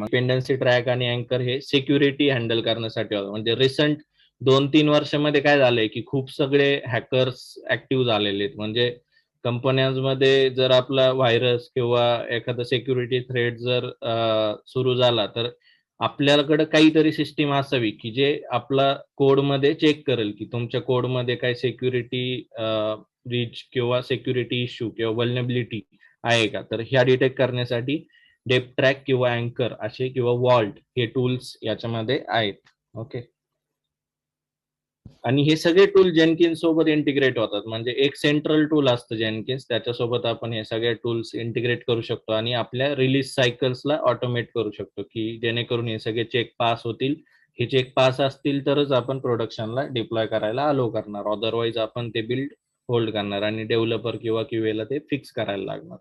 Dependency track आणि अँकर हे सिक्युरिटी हँडल करण्यासाठी होतं. म्हणजे रिसंट 2-3 वर्षामध्ये काय झालंय की खूप सगळे हॅकर्स ऍक्टिव्ह झालेले आहेत. म्हणजे कंपन्यांमध्ये जर आपला व्हायरस किंवा एखादा सिक्युरिटी थ्रेट जर सुरू झाला, तर आपल्याकडे काहीतरी सिस्टीम असावी की जे आपला कोडमध्ये चेक करेल की तुमच्या कोडमध्ये काय सिक्युरिटी ब्रीच किंवा सिक्युरिटी इश्यू किंवा व्हलनेबिलिटी आहे का. तर ह्या डिटेक्ट करण्यासाठी डेप ट्रॅक किंवा अँकर असे किंवा वॉल्ट हे टूल्स याच्यामध्ये आहेत. ओके. आणि हे सगळे टूल जेनकिन्स सोबत इंटिग्रेट होतात. म्हणजे एक सेंट्रल टूल असतं जेनकिन्स, त्याच्यासोबत आपण हे सगळे टूल्स इंटिग्रेट करू शकतो आणि आपल्या रिलीज सायकल्सला ऑटोमेट करू शकतो की जेणेकरून हे सगळे चेक पास होतील. हे चेक पास असतील तरच आपण प्रोडक्शनला डिप्लॉय करायला अलो करणार. अदरवाईज आपण ते बिल्ड होल्ड करणार आणि डेव्हलपर किंवा क्यूएला ते फिक्स करायला लागणार.